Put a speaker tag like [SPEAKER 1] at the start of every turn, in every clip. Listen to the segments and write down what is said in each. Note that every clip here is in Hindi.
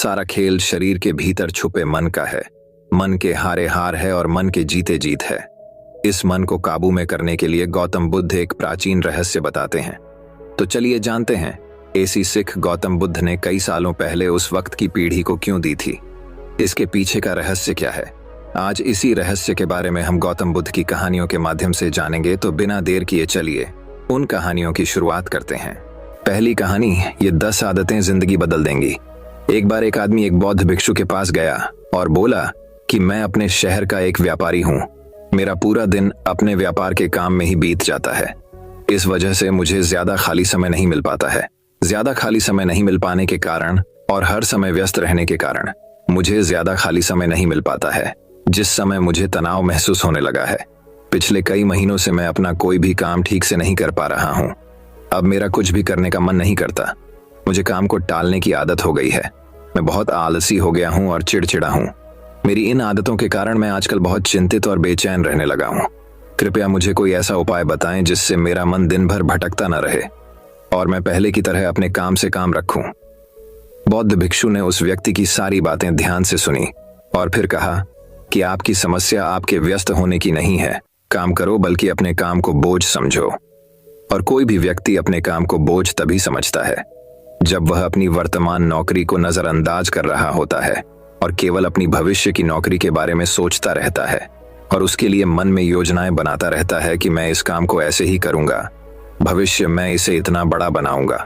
[SPEAKER 1] सारा खेल शरीर के भीतर छुपे मन का है। मन के हारे हार है और मन के जीते जीत है। इस मन को काबू में करने के लिए गौतम बुद्ध एक प्राचीन रहस्य बताते हैं। तो चलिए जानते हैं ऐसी सिख गौतम बुद्ध ने कई सालों पहले उस वक्त की पीढ़ी को क्यों दी थी। इसके पीछे का रहस्य क्या है, आज इसी रहस्य के बारे में हम गौतम बुद्ध की कहानियों के माध्यम से जानेंगे। तो बिना देर किए चलिए उन कहानियों की शुरुआत करते हैं। पहली कहानी, ये 10 आदतें जिंदगी बदल देंगी। एक बार एक आदमी एक बौद्ध भिक्षु के पास गया और बोला कि मैं अपने शहर का एक व्यापारी हूँ। मेरा पूरा दिन अपने व्यापार के काम में ही बीत जाता है। इस वजह से मुझे ज्यादा खाली समय नहीं मिल पाता है। ज्यादा खाली समय नहीं मिल पाने के कारण और हर समय व्यस्त रहने के कारण मुझे ज्यादा खाली समय नहीं मिल पाता है, जिस समय मुझे तनाव महसूस होने लगा है। पिछले कई महीनों से मैं अपना कोई भी काम ठीक से नहीं कर पा रहा हूँ। अब मेरा कुछ भी करने का मन नहीं करता। मुझे काम को टालने की आदत हो गई है। मैं बहुत आलसी हो गया हूँ और चिड़चिड़ा हूँ। मेरी इन आदतों के कारण मैं आजकल बहुत चिंतित और बेचैन रहने लगा हूँ। कृपया मुझे कोई ऐसा उपाय बताएं जिससे मेरा मन दिन भर भटकता न रहे और मैं पहले की तरह अपने काम से काम रखूं। बौद्ध भिक्षु ने उस व्यक्ति की सारी बातें ध्यान से सुनी और फिर कहा कि आपकी समस्या आपके व्यस्त होने की नहीं है, काम करो, बल्कि अपने काम को बोझ समझो। और कोई भी व्यक्ति अपने काम को बोझ तभी समझता है जब वह अपनी वर्तमान नौकरी को नजरअंदाज कर रहा होता है और केवल अपनी भविष्य की नौकरी के बारे में सोचता रहता है और उसके लिए मन में योजनाएं बनाता रहता है कि मैं इस काम को ऐसे ही करूंगा, भविष्य में इसे इतना बड़ा बनाऊंगा।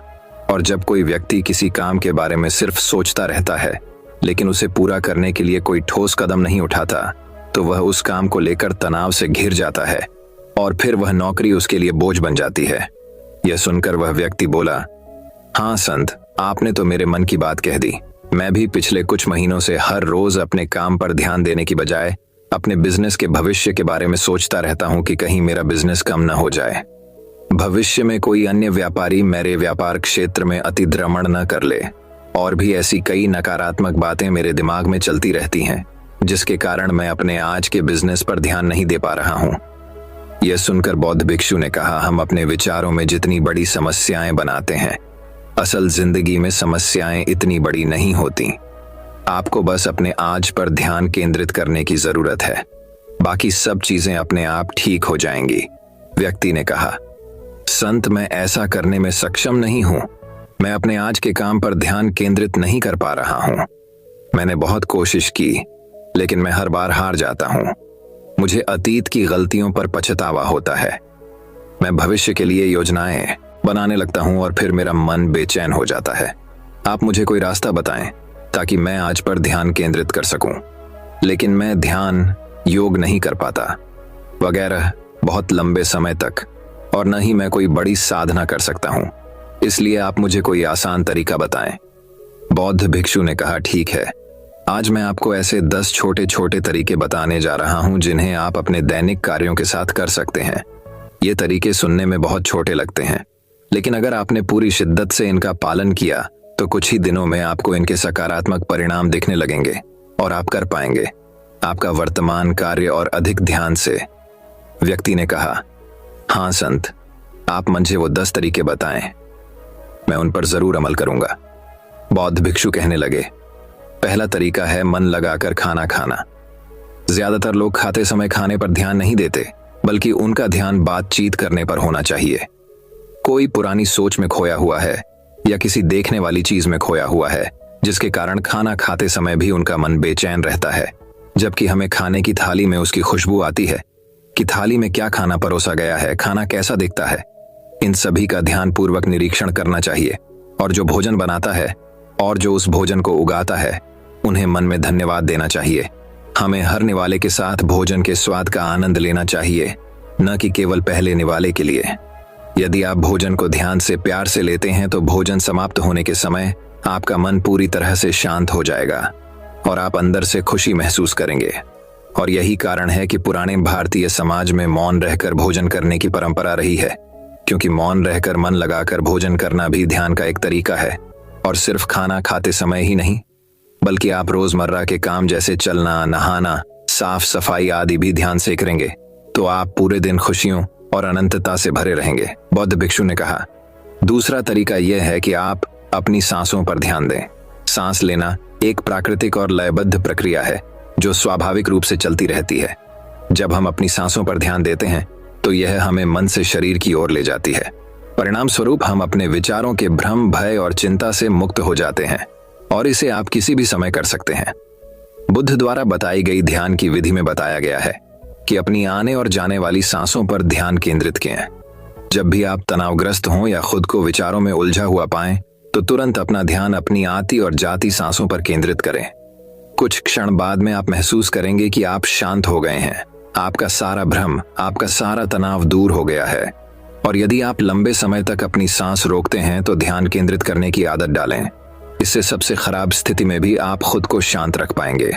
[SPEAKER 1] और जब कोई व्यक्ति किसी काम के बारे में सिर्फ सोचता रहता है लेकिन उसे पूरा करने के लिए कोई ठोस कदम नहीं उठाता, तो वह उस काम को लेकर तनाव से घिर जाता है और फिर वह नौकरी उसके लिए बोझ बन जाती है। यह सुनकर वह व्यक्ति बोला, हाँ संत, आपने तो मेरे मन की बात कह दी। मैं भी पिछले कुछ महीनों से हर रोज अपने काम पर ध्यान देने की बजाय अपने बिजनेस के भविष्य के बारे में सोचता रहता हूँ कि कहीं मेरा बिजनेस कम न हो जाए। भविष्य में कोई अन्य व्यापारी मेरे व्यापार क्षेत्र में अतिक्रमण न कर ले। और भी ऐसी कई नकारात्मक बातें मेरे दिमाग में चलती रहती हैं, जिसके कारण मैं अपने आज के बिजनेस पर ध्यान नहीं दे पा रहा हूँ। यह सुनकर बौद्ध भिक्षु ने कहा, हम अपने विचारों में जितनी बड़ी समस्याएं बनाते हैं, असल जिंदगी में समस्याएं इतनी बड़ी नहीं होती। आपको बस अपने आज पर ध्यान केंद्रित करने की जरूरत है, बाकी सब चीजें अपने आप ठीक हो जाएंगी। व्यक्ति ने कहा, संत, मैं ऐसा करने में सक्षम नहीं हूं। मैं अपने आज के काम पर ध्यान केंद्रित नहीं कर पा रहा हूं। मैंने बहुत कोशिश की लेकिन मैं हर बार हार जाता हूं। मुझे अतीत की गलतियों पर पछतावा होता है। मैं भविष्य के लिए योजनाएं बनाने लगता हूं और फिर मेरा मन बेचैन हो जाता है। आप मुझे कोई रास्ता बताएं ताकि मैं आज पर ध्यान केंद्रित कर सकूं। लेकिन मैं ध्यान योग नहीं कर पाता वगैरह बहुत लंबे समय तक, और न ही मैं कोई बड़ी साधना कर सकता हूं। इसलिए आप मुझे कोई आसान तरीका बताएं। बौद्ध भिक्षु ने कहा, ठीक है, आज मैं आपको ऐसे 10 छोटे छोटे तरीके बताने जा रहा हूं जिन्हें आप अपने दैनिक कार्यों के साथ कर सकते हैं। ये तरीके सुनने में बहुत छोटे लगते हैं, लेकिन अगर आपने पूरी शिद्दत से इनका पालन किया तो कुछ ही दिनों में आपको इनके सकारात्मक परिणाम दिखने लगेंगे और आप कर पाएंगे आपका वर्तमान कार्य और अधिक ध्यान से। व्यक्ति ने कहा, हाँ संत, आप मुझे वो 10 तरीके बताएं, मैं उन पर जरूर अमल करूंगा। बौद्ध भिक्षु कहने लगे, पहला तरीका है मन लगाकर खाना खाना। ज्यादातर लोग खाते समय खाने पर ध्यान नहीं देते, बल्कि उनका ध्यान बातचीत करने पर होना चाहिए। कोई पुरानी सोच में खोया हुआ है या किसी देखने वाली चीज में खोया हुआ है, जिसके कारण खाना खाते समय भी उनका मन बेचैन रहता है, जबकि हमें खाने की थाली में उसकी खुशबू आती है कि थाली में क्या खाना परोसा गया है, खाना कैसा दिखता है। इन सभी का ध्यान पूर्वक निरीक्षण करना चाहिए और जो भोजन बनाता है और जो उस भोजन को उगाता है, उन्हें मन में धन्यवाद देना चाहिए। हमें हर निवाले के साथ भोजन के स्वाद का आनंद लेना चाहिए, न कि केवल पहले निवाले के लिए। यदि आप भोजन को ध्यान से प्यार से लेते हैं तो भोजन समाप्त होने के समय आपका मन पूरी तरह से शांत हो जाएगा और आप अंदर से खुशी महसूस करेंगे। और यही कारण है कि पुराने भारतीय समाज में मौन रहकर भोजन करने की परंपरा रही है, क्योंकि मौन रहकर मन लगाकर भोजन करना भी ध्यान का एक तरीका है। और सिर्फ खाना खाते समय ही नहीं, बल्कि आप रोजमर्रा के काम जैसे चलना, नहाना, साफ सफाई आदि भी ध्यान से करेंगे तो आप पूरे दिन खुशियों और अनंतता से भरे रहेंगे। बौद्ध भिक्षु ने कहा, दूसरा तरीका यह है कि आप अपनी सांसों पर ध्यान दें। सांस लेना एक प्राकृतिक और लयबद्ध प्रक्रिया है जो स्वाभाविक रूप से चलती रहती है। जब हम अपनी सांसों पर ध्यान देते हैं तो यह हमें मन से शरीर की ओर ले जाती है। परिणाम स्वरूप हम अपने विचारों के भ्रम, भय और चिंता से मुक्त हो जाते हैं और इसे आप किसी भी समय कर सकते हैं। बुद्ध द्वारा बताई गई ध्यान की विधि में बताया गया है कि अपनी आने और जाने वाली सांसों पर ध्यान केंद्रित करें। जब भी आप तनावग्रस्त हों या खुद को विचारों में उलझा हुआ पाएं, तो तुरंत अपना ध्यान अपनी आती और जाती सांसों पर केंद्रित करें। कुछ क्षण बाद में आप महसूस करेंगे कि आप शांत हो गए हैं, आपका सारा भ्रम, आपका सारा तनाव दूर हो गया है। और यदि आप लंबे समय तक अपनी सांस रोकते हैं तो ध्यान केंद्रित करने की आदत डालें। इससे सबसे खराब स्थिति में भी आप खुद को शांत रख पाएंगे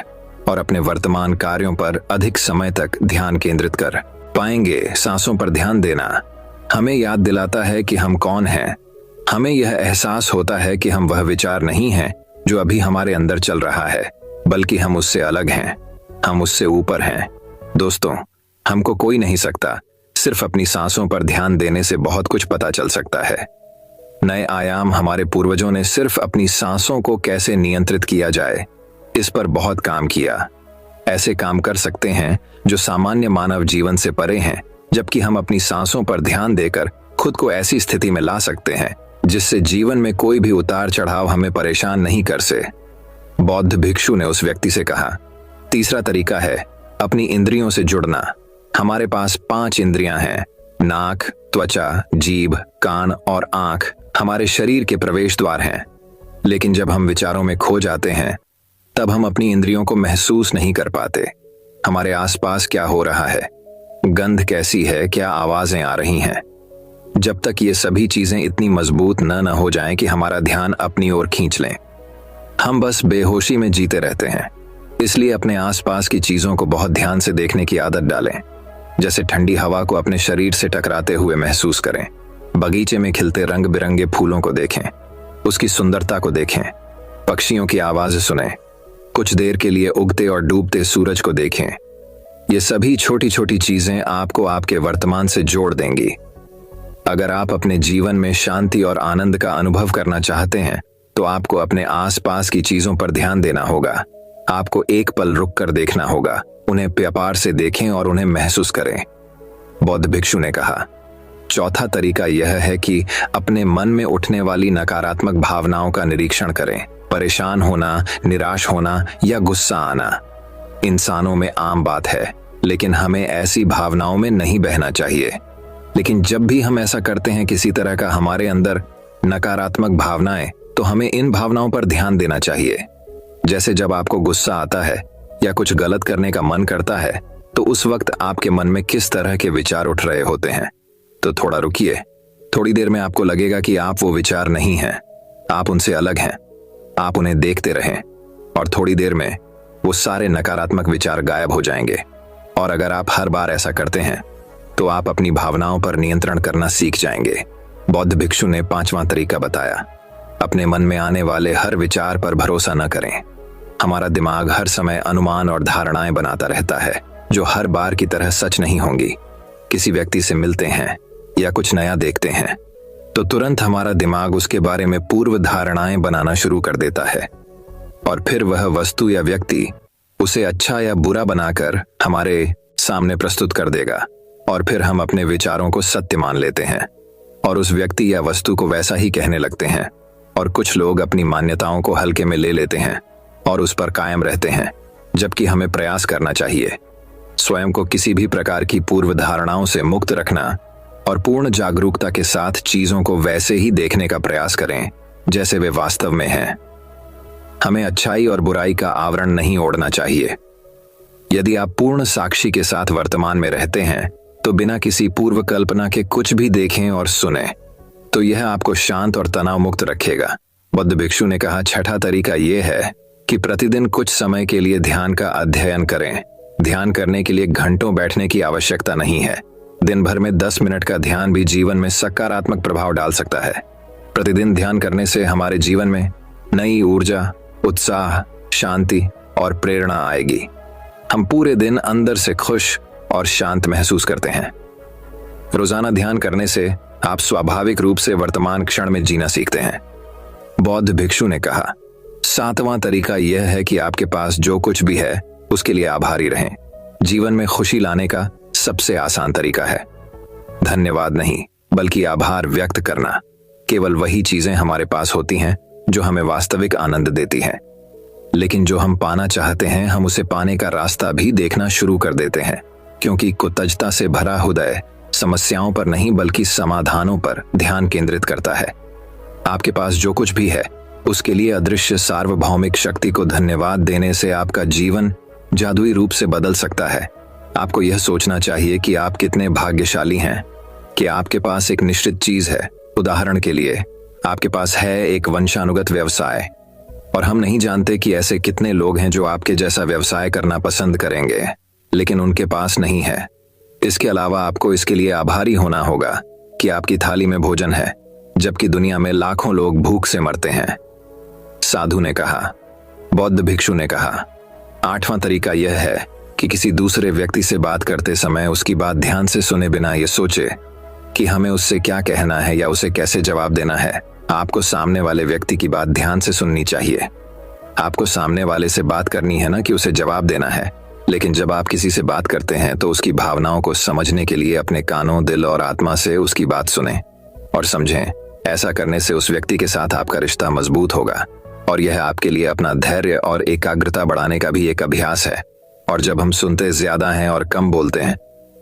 [SPEAKER 1] और अपने वर्तमान कार्यों पर अधिक समय तक ध्यान केंद्रित कर पाएंगे। सांसों पर ध्यान देना हमें याद दिलाता है कि हम कौन हैं। हमें यह एहसास होता है कि हम वह विचार नहीं हैं जो अभी हमारे अंदर चल रहा है, बल्कि हम उससे अलग हैं, हम उससे ऊपर हैं। दोस्तों, हमको कोई नहीं सकता, सिर्फ अपनी सांसों पर ध्यान देने से बहुत कुछ पता चल सकता है। नए आयाम हमारे पूर्वजों ने सिर्फ अपनी सांसों को कैसे नियंत्रित किया जाए इस पर बहुत काम किया। ऐसे काम कर सकते हैं जो सामान्य मानव जीवन से परे हैं, जबकि हम अपनी सांसों पर ध्यान देकर खुद को ऐसी स्थिति में ला सकते हैं जिससे जीवन में कोई भी उतार चढ़ाव हमें परेशान नहीं कर से। बौद्ध भिक्षु ने उस व्यक्ति से कहा, तीसरा तरीका है अपनी इंद्रियों से जुड़ना। हमारे पास 5 इंद्रियां हैं, नाक, त्वचा, जीभ, कान और आंख हमारे शरीर के प्रवेश द्वार हैं। लेकिन जब हम विचारों में खो जाते हैं तब हम अपनी इंद्रियों को महसूस नहीं कर पाते। हमारे आसपास क्या हो रहा है, गंध कैसी है, क्या आवाजें आ रही हैं। जब तक ये सभी चीजें इतनी मजबूत न हो जाएं कि हमारा ध्यान अपनी ओर खींच लें, हम बस बेहोशी में जीते रहते हैं। इसलिए अपने आसपास की चीजों को बहुत ध्यान से देखने की आदत डालें। जैसे ठंडी हवा को अपने शरीर से टकराते हुए महसूस करें, बगीचे में खिलते रंग बिरंगे फूलों को देखें, उसकी सुंदरता को देखें, पक्षियों की आवाज़ सुनें, कुछ देर के लिए उगते और डूबते सूरज को देखें। ये सभी छोटी छोटी चीजें आपको आपके वर्तमान से जोड़ देंगी। अगर आप अपने जीवन में शांति और आनंद का अनुभव करना चाहते हैं तो आपको अपने आसपास की चीजों पर ध्यान देना होगा। आपको एक पल रुक कर देखना होगा, उन्हें प्यार से देखें और उन्हें महसूस करें। बौद्ध भिक्षु ने कहा, चौथा तरीका यह है कि अपने मन में उठने वाली नकारात्मक भावनाओं का निरीक्षण करें। परेशान होना, निराश होना या गुस्सा आना इंसानों में आम बात है, लेकिन हमें ऐसी भावनाओं में नहीं बहना चाहिए। लेकिन जब भी हम ऐसा करते हैं, किसी तरह का हमारे अंदर नकारात्मक भावनाएं, तो हमें इन भावनाओं पर ध्यान देना चाहिए। जैसे जब आपको गुस्सा आता है या कुछ गलत करने का मन करता है, तो उस वक्त आपके मन में किस तरह के विचार उठ रहे होते हैं। तो थोड़ा रुकिए, थोड़ी देर में आपको लगेगा कि आप वो विचार नहीं हैं, आप उनसे अलग हैं। आप उन्हें देखते रहें और थोड़ी देर में वो सारे नकारात्मक विचार गायब हो जाएंगे। और अगर आप हर बार ऐसा करते हैं तो आप अपनी भावनाओं पर नियंत्रण करना सीख जाएंगे। बौद्ध भिक्षु ने 5वां तरीका बताया, अपने मन में आने वाले हर विचार पर भरोसा न करें। हमारा दिमाग हर समय अनुमान और धारणाएं बनाता रहता है जो हर बार की तरह सच नहीं होंगी। किसी व्यक्ति से मिलते हैं या कुछ नया देखते हैं तो तुरंत हमारा दिमाग उसके बारे में पूर्व धारणाएं बनाना शुरू कर देता है और फिर वह वस्तु या व्यक्ति उसे अच्छा या बुरा बनाकर हमारे सामने प्रस्तुत कर देगा और फिर हम अपने विचारों को सत्य मान लेते हैं और उस व्यक्ति या वस्तु को वैसा ही कहने लगते हैं। और कुछ लोग अपनी मान्यताओं को हल्के में ले लेते हैं और उस पर कायम रहते हैं, जबकि हमें प्रयास करना चाहिए स्वयं को किसी भी प्रकार की पूर्व धारणाओं से मुक्त रखना और पूर्ण जागरूकता के साथ चीजों को वैसे ही देखने का प्रयास करें जैसे वे वास्तव में हैं। हमें अच्छाई और बुराई का आवरण नहीं ओढ़ना चाहिए। यदि आप पूर्ण साक्षी के साथ वर्तमान में रहते हैं तो बिना किसी पूर्व कल्पना के कुछ भी देखें और सुने तो यह आपको शांत और तनाव मुक्त रखेगा। बुद्ध भिक्षु ने कहा, छठा तरीका यह है कि प्रतिदिन कुछ समय के लिए ध्यान का अध्ययन करें। ध्यान करने के लिए घंटों बैठने की आवश्यकता नहीं है। दिन भर में 10 मिनट का ध्यान भी जीवन में सकारात्मक प्रभाव डाल सकता है। प्रतिदिन ध्यान करने से हमारे जीवन में नई ऊर्जा, उत्साह, शांति और प्रेरणा आएगी। हम पूरे दिन अंदर से खुश और शांत महसूस करते हैं। रोजाना ध्यान करने से आप स्वाभाविक रूप से वर्तमान क्षण में जीना सीखते हैं। बौद्ध भिक्षु ने कहा, 7वां तरीका यह है कि आपके पास जो कुछ भी है उसके लिए आभारी रहें। जीवन में खुशी लाने का सबसे आसान तरीका है धन्यवाद नहीं, बल्कि आभार व्यक्त करना। केवल वही चीजें हमारे पास होती हैं जो हमें वास्तविक आनंद देती हैं, लेकिन जो हम पाना चाहते हैं हम उसे पाने का रास्ता भी देखना शुरू कर देते हैं, क्योंकि कृतज्ञता से भरा हृदय समस्याओं पर नहीं बल्कि समाधानों पर ध्यान केंद्रित करता है। आपके पास जो कुछ भी है उसके लिए अदृश्य सार्वभौमिक शक्ति को धन्यवाद देने से आपका जीवन जादुई रूप से बदल सकता है। आपको यह सोचना चाहिए कि आप कितने भाग्यशाली हैं कि आपके पास एक निश्चित चीज है। उदाहरण के लिए आपके पास है एक वंशानुगत व्यवसाय, और हम नहीं जानते कि ऐसे कितने लोग हैं जो आपके जैसा व्यवसाय करना पसंद करेंगे, लेकिन उनके पास नहीं है। इसके अलावा आपको इसके लिए आभारी होना होगा कि आपकी थाली में भोजन है, जबकि दुनिया में लाखों लोग भूख से मरते हैं। साधु ने कहा। बौद्ध भिक्षु ने कहा। 8वां तरीका यह है कि किसी दूसरे व्यक्ति से बात करते समय उसकी बात ध्यान से सुने बिना ये सोचे कि हमें उससे क्या कहना है या उसे कैसे जवाब देना है। आपको सामने वाले व्यक्ति की बात ध्यान से सुननी चाहिए। आपको सामने वाले से बात करनी है ना कि उसे जवाब देना है, लेकिन जब आप किसी से बात करते हैं तो उसकी भावनाओं को समझने के लिए अपने कानों, दिल और आत्मा से उसकी बात सुनें और समझें। ऐसा करने से उस व्यक्ति के साथ आपका रिश्ता मजबूत होगा, और यह आपके लिए अपना धैर्य और एकाग्रता बढ़ाने का भी एक अभ्यास है। और जब हम सुनते ज्यादा हैं और कम बोलते हैं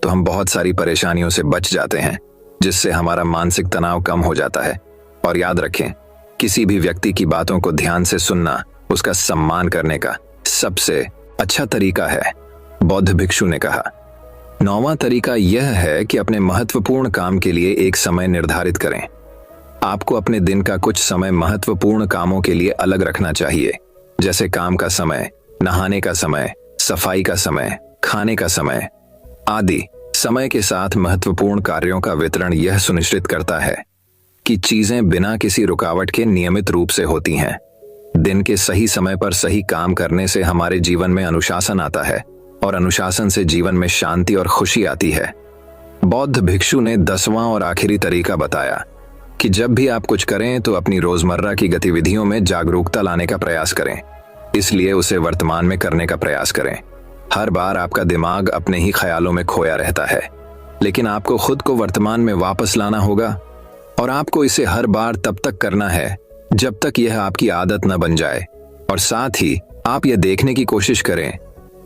[SPEAKER 1] तो हम बहुत सारी परेशानियों से बच जाते हैं, जिससे हमारा मानसिक तनाव कम हो जाता है। और याद रखें, किसी भी व्यक्ति की बातों को ध्यान से सुनना उसका सम्मान करने का सबसे अच्छा तरीका है, बौद्ध भिक्षु ने कहा। 9वां तरीका यह है कि अपने महत्वपूर्ण काम के लिए एक समय निर्धारित करें। आपको अपने दिन का कुछ समय महत्वपूर्ण कामों के लिए अलग रखना चाहिए, जैसे काम का समय, नहाने का समय, सफाई का समय, खाने का समय आदि। समय के साथ महत्वपूर्ण कार्यों का वितरण यह सुनिश्चित करता है कि चीजें बिना किसी रुकावट के नियमित रूप से होती हैं। दिन के सही समय पर सही काम करने से हमारे जीवन में अनुशासन आता है, और अनुशासन से जीवन में शांति और खुशी आती है। बौद्ध भिक्षु ने 10वां और आखिरी तरीका बताया कि जब भी आप कुछ करें तो अपनी रोजमर्रा की गतिविधियों में जागरूकता लाने का प्रयास करें, इसलिए उसे वर्तमान में करने का प्रयास करें। हर बार आपका दिमाग अपने ही ख्यालों में खोया रहता है, लेकिन आपको खुद को वर्तमान में वापस लाना होगा, और आपको इसे हर बार तब तक करना है जब तक यह आपकी आदत न बन जाए। और साथ ही आप यह देखने की कोशिश करें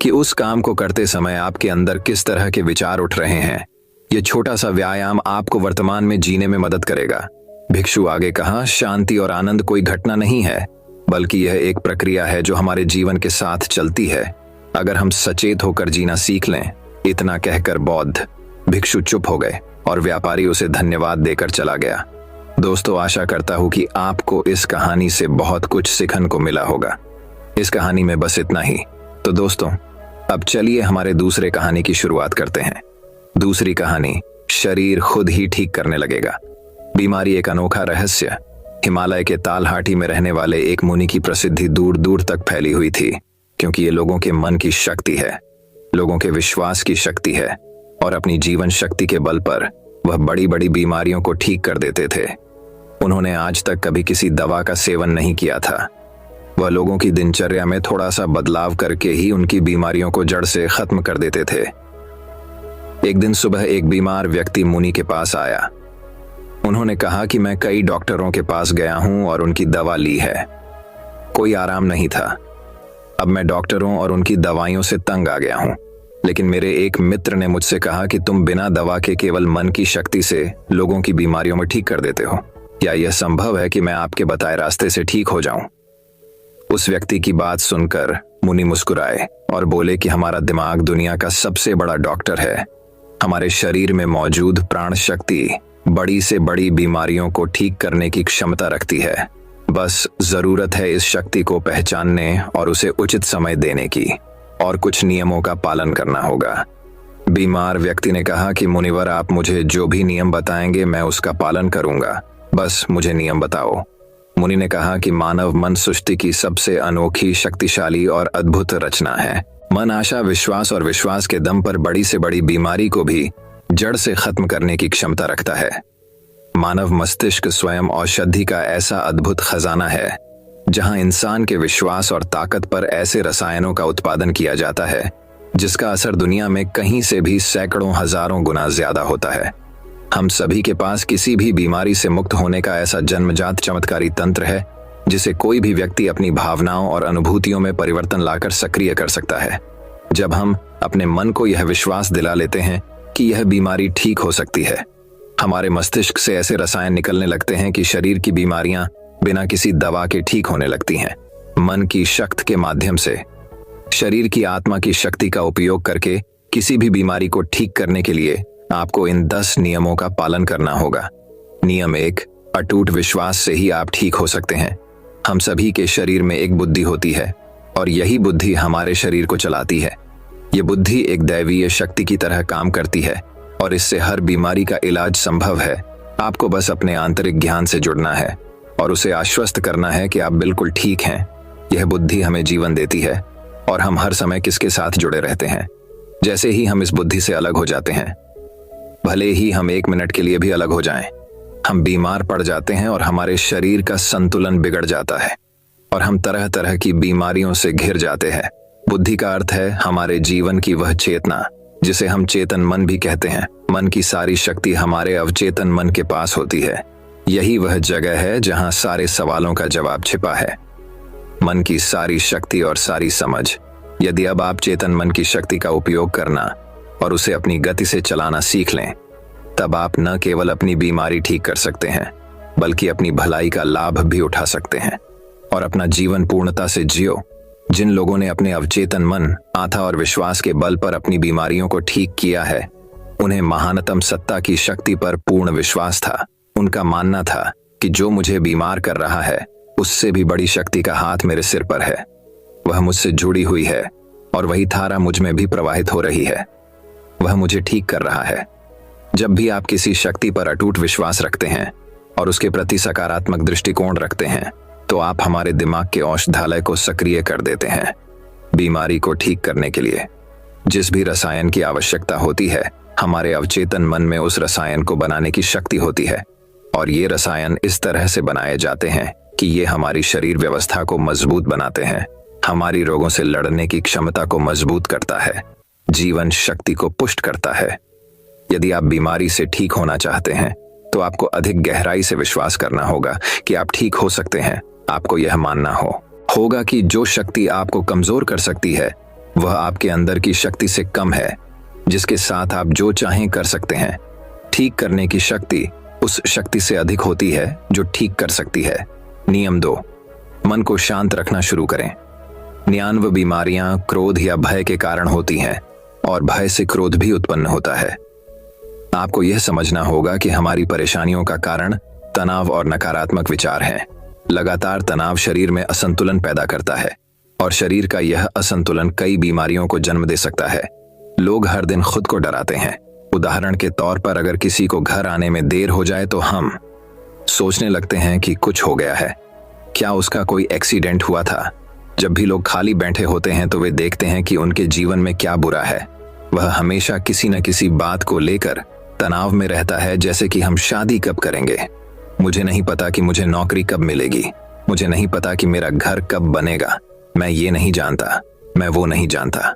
[SPEAKER 1] कि उस काम को करते समय आपके अंदर किस तरह के विचार उठ रहे हैं। यह छोटा सा व्यायाम आपको वर्तमान में जीने में मदद करेगा। भिक्षु आगे कहा, शांति और आनंद कोई घटना नहीं है, बल्कि यह एक प्रक्रिया है जो हमारे जीवन के साथ चलती है, अगर हम सचेत होकर जीना सीख लें। इतना कहकर बौद्ध भिक्षु चुप हो गए और व्यापारी उसे धन्यवाद देकर चला गया। दोस्तों, आशा करता हूं कि आपको इस कहानी से बहुत कुछ सीखने को मिला होगा। इस कहानी में बस इतना ही। तो दोस्तों, अब चलिए हमारे दूसरे कहानी की शुरुआत करते हैं। दूसरी कहानी, शरीर खुद ही ठीक करने लगेगा। बीमारी एक अनोखा रहस्य। हिमालय के तालहाटी में रहने वाले एक मुनि की प्रसिद्धि दूर दूर तक फैली हुई थी, क्योंकि ये लोगों के मन की शक्ति है, लोगों के विश्वास की शक्ति है, और अपनी जीवन शक्ति के बल पर वह बड़ी बड़ी बीमारियों को ठीक कर देते थे। उन्होंने आज तक कभी किसी दवा का सेवन नहीं किया था। वह लोगों की दिनचर्या में थोड़ा सा बदलाव करके ही उनकी बीमारियों को जड़ से खत्म कर देते थे। एक दिन सुबह एक बीमार व्यक्ति मुनि के पास आया। उन्होंने कहा कि मैं कई डॉक्टरों के पास गया हूं और उनकी दवा ली है, कोई आराम नहीं था। अब मैं डॉक्टरों और उनकी दवाइयों से तंग आ गया हूं, लेकिन मेरे एक मित्र ने मुझसे कहा कि तुम बिना दवा के केवल मन की शक्ति से लोगों की बीमारियों में ठीक कर देते हो। क्या यह संभव है कि मैं आपके बताए रास्ते से ठीक हो जाऊं? उस व्यक्ति की बात सुनकर मुनि मुस्कुराए और बोले कि हमारा दिमाग दुनिया का सबसे बड़ा डॉक्टर है। हमारे शरीर में मौजूद प्राण शक्ति बड़ी से बड़ी बीमारियों को ठीक करने की क्षमता रखती है। बस जरूरत है इस शक्ति को पहचानने और उसे उचित समय देने की, और कुछ नियमों का पालन करना होगा। बीमार व्यक्ति ने कहा कि मुनिवर, आप मुझे जो भी नियम बताएंगे मैं उसका पालन करूंगा, बस मुझे नियम बताओ। मुनि ने कहा कि मानव मन सृष्टि की सबसे अनोखी, शक्तिशाली और अद्भुत रचना है। मन आशा, विश्वास और विश्वास के दम पर बड़ी से बड़ी बीमारी को भी जड़ से खत्म करने की क्षमता रखता है। मानव मस्तिष्क स्वयं औषधि का ऐसा अद्भुत खजाना है जहां इंसान के विश्वास और ताकत पर ऐसे रसायनों का उत्पादन किया जाता है जिसका असर दुनिया में कहीं से भी सैकड़ों हजारों गुना ज्यादा होता है। हम सभी के पास किसी भी बीमारी से मुक्त होने का ऐसा जन्मजात चमत्कारी तंत्र है जिसे कोई भी व्यक्ति अपनी भावनाओं और अनुभूतियों में परिवर्तन लाकर सक्रिय कर सकता है। जब हम अपने मन को यह विश्वास दिला लेते हैं कि यह बीमारी ठीक हो सकती है, हमारे मस्तिष्क से ऐसे रसायन निकलने लगते हैं कि शरीर की बीमारियां बिना किसी दवा के ठीक होने लगती हैं। मन की शक्ति के माध्यम से शरीर की आत्मा की शक्ति का उपयोग करके किसी भी बीमारी को ठीक करने के लिए आपको इन 10 नियमों का पालन करना होगा। नियम 1, अटूट विश्वास से ही आप ठीक हो सकते हैं। हम सभी के शरीर में एक बुद्धि होती है और यही बुद्धि हमारे शरीर को चलाती है। ये बुद्धि एक दैवीय शक्ति की तरह काम करती है और इससे हर बीमारी का इलाज संभव है। आपको बस अपने आंतरिक ज्ञान से जुड़ना है और उसे आश्वस्त करना है कि आप बिल्कुल ठीक हैं। यह बुद्धि हमें जीवन देती है और हम हर समय किसके साथ जुड़े रहते हैं। जैसे ही हम इस बुद्धि से अलग हो जाते हैं, भले ही हम 1 मिनट के लिए भी अलग हो जाएं, हम बीमार पड़ जाते हैं और हमारे शरीर का संतुलन बिगड़ जाता है और हम तरह तरह की बीमारियों से घिर जाते हैं। बुद्धि का अर्थ है हमारे जीवन की वह चेतना जिसे हम चेतन मन भी कहते हैं। मन की सारी शक्ति हमारे अवचेतन मन के पास होती है। यही वह जगह है जहां सारे सवालों का जवाब छिपा है। मन की सारी शक्ति और सारी समझ। यदि अब आप चेतन मन की शक्ति का उपयोग करना और उसे अपनी गति से चलाना सीख लें, तब आप न केवल अपनी बीमारी ठीक कर सकते हैं बल्कि अपनी भलाई का लाभ भी उठा सकते हैं और अपना जीवन पूर्णता से जियो। जिन लोगों ने अपने अवचेतन मन, आस्था और विश्वास के बल पर अपनी बीमारियों को ठीक किया है, उन्हें महानतम सत्ता की शक्ति पर पूर्ण विश्वास था। उनका मानना था कि जो मुझे बीमार कर रहा है उससे भी बड़ी शक्ति का हाथ मेरे सिर पर है। वह मुझसे जुड़ी हुई है और वही धारा मुझ में भी प्रवाहित हो रही है। वह मुझे ठीक कर रहा है। जब भी आप किसी शक्ति पर अटूट विश्वास रखते हैं और उसके प्रति सकारात्मक दृष्टिकोण रखते हैं, तो आप हमारे दिमाग के औषधालय को सक्रिय कर देते हैं। बीमारी को ठीक करने के लिए जिस भी रसायन की आवश्यकता होती है, हमारे अवचेतन मन में उस रसायन को बनाने की शक्ति होती है और ये रसायन इस तरह से बनाए जाते हैं कि ये हमारी शरीर व्यवस्था को मजबूत बनाते हैं, हमारी रोगों से लड़ने की क्षमता को मजबूत करता है, जीवन शक्ति को पुष्ट करता है। यदि आप बीमारी से ठीक होना चाहते हैं तो आपको अधिक गहराई से विश्वास करना होगा कि आप ठीक हो सकते हैं। आपको यह मानना होगा कि जो शक्ति आपको कमजोर कर सकती है वह आपके अंदर की शक्ति से कम है, जिसके साथ आप जो चाहें कर सकते हैं। ठीक करने की शक्ति उस शक्ति से अधिक होती है जो ठीक कर सकती है। नियम 2, मन को शांत रखना शुरू करें। 99 बीमारियां क्रोध या भय के कारण होती हैं और भय से क्रोध भी उत्पन्न होता है। आपको यह समझना होगा कि हमारी परेशानियों का कारण तनाव और नकारात्मक विचार हैं। लगातार तनाव शरीर में असंतुलन पैदा करता है और शरीर का यह असंतुलन कई बीमारियों को जन्म दे सकता है। लोग हर दिन खुद को डराते हैं। उदाहरण के तौर पर अगर किसी को घर आने में देर हो जाए तो हम सोचने लगते हैं कि कुछ हो गया है, क्या उसका कोई एक्सीडेंट हुआ था। जब भी लोग खाली बैठे होते हैं तो वे देखते हैं कि उनके जीवन में क्या बुरा है। वह हमेशा किसी न किसी बात को लेकर तनाव में रहता है, जैसे कि हम शादी कब करेंगे, मुझे नहीं पता कि मुझे नौकरी कब मिलेगी, मुझे नहीं पता कि मेरा घर कब बनेगा, मैं ये नहीं जानता, मैं वो नहीं जानता।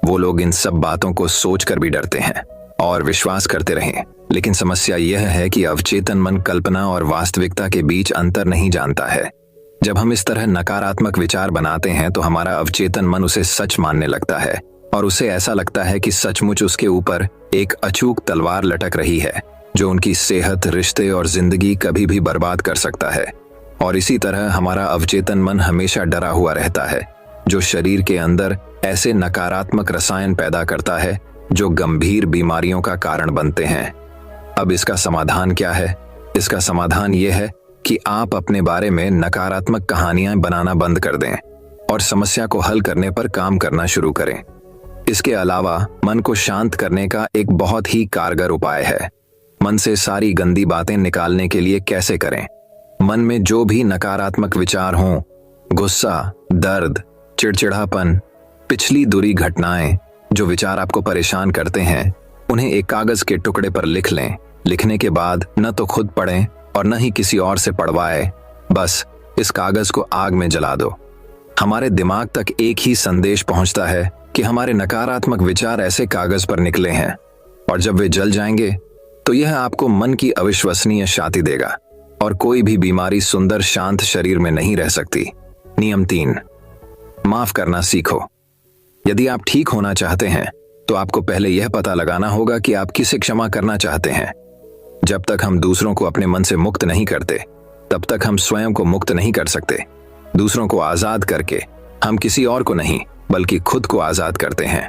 [SPEAKER 1] वो लोग इन सब बातों को सोचकर भी डरते हैं और विश्वास करते रहें। लेकिन समस्या यह है कि अवचेतन मन कल्पना और वास्तविकता के बीच अंतर नहीं जानता है। जब हम इस तरह नकारात्मक विचार बनाते हैं तो हमारा अवचेतन मन उसे सच मानने लगता है और उसे ऐसा लगता है कि सचमुच उसके ऊपर एक अचूक तलवार लटक रही है जो उनकी सेहत, रिश्ते और जिंदगी कभी भी बर्बाद कर सकता है। और इसी तरह हमारा अवचेतन मन हमेशा डरा हुआ रहता है, जो शरीर के अंदर ऐसे नकारात्मक रसायन पैदा करता है जो गंभीर बीमारियों का कारण बनते हैं। अब इसका समाधान क्या है? इसका समाधान यह है कि आप अपने बारे में नकारात्मक कहानियां बनाना बंद कर दें और समस्या को हल करने पर काम करना शुरू करें। इसके अलावा मन को शांत करने का एक बहुत ही कारगर उपाय है। मन से सारी गंदी बातें निकालने के लिए कैसे करें? मन में जो भी नकारात्मक विचार हों, गुस्सा, दर्द, चिड़चिड़ापन, पिछली बुरी घटनाएं, जो विचार आपको परेशान करते हैं, उन्हें एक कागज के टुकड़े पर लिख लें। लिखने के बाद न तो खुद पढ़ें और न ही किसी और से पढ़वाएं। बस इस कागज को आग में जला दो। हमारे दिमाग तक एक ही संदेश पहुंचता है कि हमारे नकारात्मक विचार ऐसे कागज पर निकले हैं, और जब वे जल जाएंगे तो यह आपको मन की अविश्वसनीय शांति देगा, और कोई भी बीमारी सुंदर शांत शरीर में नहीं रह सकती। नियम 3, माफ करना सीखो। यदि आप ठीक होना चाहते हैं तो आपको पहले यह पता लगाना होगा कि आप किसे क्षमा करना चाहते हैं। जब तक हम दूसरों को अपने मन से मुक्त नहीं करते, तब तक हम स्वयं को मुक्त नहीं कर सकते। दूसरों को आजाद करके हम किसी और को नहीं बल्कि खुद को आजाद करते हैं।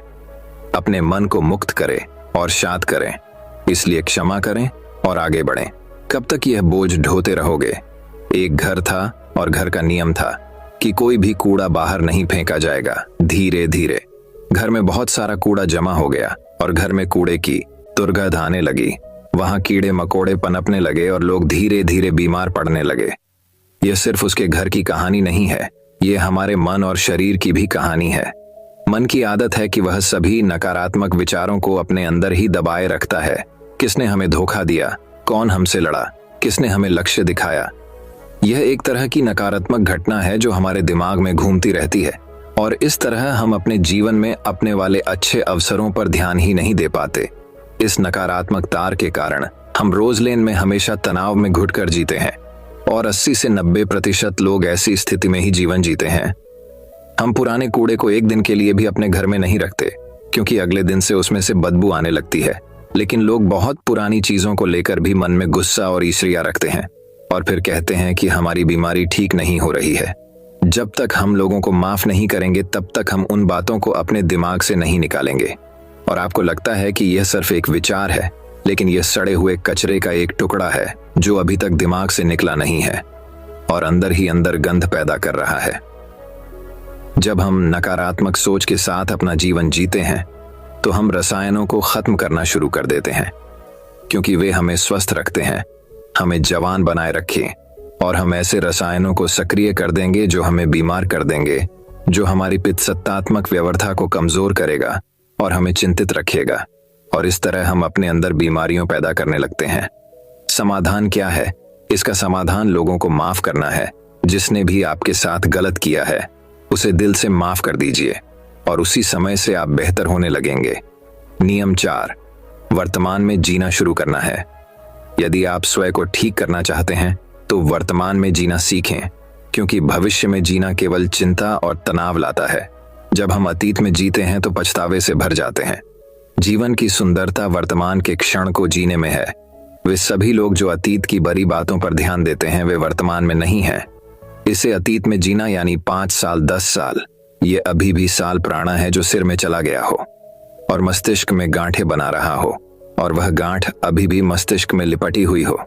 [SPEAKER 1] अपने मन को मुक्त करें और शांत करें। इसलिए क्षमा करें और आगे बढ़ें। कब तक यह बोझ ढोते रहोगे? एक घर था और घर का नियम था कि कोई भी कूड़ा बाहर नहीं फेंका जाएगा। धीरे धीरे घर में बहुत सारा कूड़ा जमा हो गया और घर में कूड़े की दुर्गंध आने लगी। वहां कीड़े मकोड़े पनपने लगे और लोग धीरे धीरे बीमार पड़ने लगे। यह सिर्फ उसके घर की कहानी नहीं है, यह हमारे मन और शरीर की भी कहानी है। मन की आदत है कि वह सभी नकारात्मक विचारों को अपने अंदर ही दबाए रखता है। किसने हमें धोखा दिया? कौन हमसे लड़ा? किसने हमें लक्ष्य दिखाया? यह एक तरह की नकारात्मक घटना है जो हमारे दिमाग में घूमती रहती है, और इस तरह हम अपने जीवन में अपने वाले अच्छे अवसरों पर ध्यान ही नहीं दे पाते। इस नकारात्मक तार के कारण हम रोज लेन में हमेशा तनाव में घुटकर जीते हैं, और 80 से 90% लोग ऐसी स्थिति में ही जीवन जीते हैं। हम पुराने कूड़े को एक दिन के लिए भी अपने घर में नहीं रखते, क्योंकि अगले दिन से उसमें से बदबू आने लगती है। लेकिन लोग बहुत पुरानी चीजों को लेकर भी मन में गुस्सा और ईर्ष्या रखते हैं, और फिर कहते हैं कि हमारी बीमारी ठीक नहीं हो रही है। जब तक हम लोगों को माफ नहीं करेंगे, तब तक हम उन बातों को अपने दिमाग से नहीं निकालेंगे। और आपको लगता है कि यह सिर्फ एक विचार है, लेकिन यह सड़े हुए कचरे का एक टुकड़ा है जो अभी तक दिमाग से निकला नहीं है और अंदर ही अंदर गंध पैदा कर रहा है। जब हम नकारात्मक सोच के साथ अपना जीवन जीते हैं तो हम रसायनों को खत्म करना शुरू कर देते हैं, क्योंकि वे हमें स्वस्थ रखते हैं, हमें जवान बनाए रखें, और हम ऐसे रसायनों को सक्रिय कर देंगे जो हमें बीमार कर देंगे, जो हमारी पित्तसत्तात्मक व्यवस्था को कमजोर करेगा और हमें चिंतित रखेगा। और इस तरह हम अपने अंदर बीमारियों पैदा करने लगते हैं। समाधान क्या है? इसका समाधान लोगों को माफ करना है। जिसने भी आपके साथ गलत किया है उसे दिल से माफ कर दीजिए, और उसी समय से आप बेहतर होने लगेंगे। नियम 4, वर्तमान में जीना शुरू करना है। यदि आप स्वयं को ठीक करना चाहते हैं तो वर्तमान में जीना सीखें, क्योंकि भविष्य में जीना केवल चिंता और तनाव लाता है। जब हम अतीत में जीते हैं तो पछतावे से भर जाते हैं। जीवन की सुंदरता वर्तमान के क्षण को जीने में है। वे सभी लोग जो अतीत की बड़ी बातों पर ध्यान देते हैं वे वर्तमान में नहीं हैं। इसे अतीत में जीना यानी 5 साल 10 साल, ये अभी भी साल पुराना है जो सिर में चला गया हो और मस्तिष्क में गांठें बना रहा हो, और वह गांठ अभी भी मस्तिष्क में लिपटी हुई हो।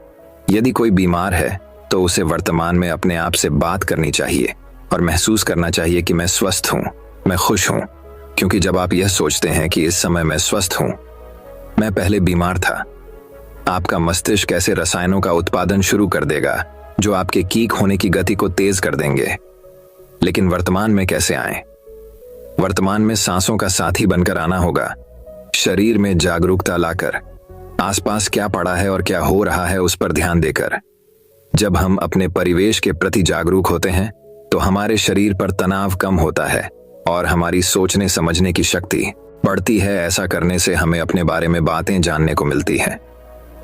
[SPEAKER 1] यदि कोई बीमार है तो उसे वर्तमान में अपने आप से बात करनी चाहिए और महसूस करना चाहिए कि मैं स्वस्थ हूँ, मैं खुश हूँ। क्योंकि जब आप यह सोचते हैं कि इस समय मैं स्वस्थ हूँ, मैं पहले बीमार था, आपका मस्तिष्क ऐसे रसायनों का उत्पादन शुरू कर देगा जो आपके ठीक होने की गति को तेज कर देंगे। लेकिन वर्तमान में कैसे आएं? वर्तमान में सांसों का साथी बनकर आना होगा, शरीर में जागरूकता लाकर, आसपास क्या पड़ा है और क्या हो रहा है उस पर ध्यान देकर। जब हम अपने परिवेश के प्रति जागरूक होते हैं तो हमारे शरीर पर तनाव कम होता है और हमारी सोचने समझने की शक्ति बढ़ती है। ऐसा करने से हमें अपने बारे में बातें जानने को मिलती है।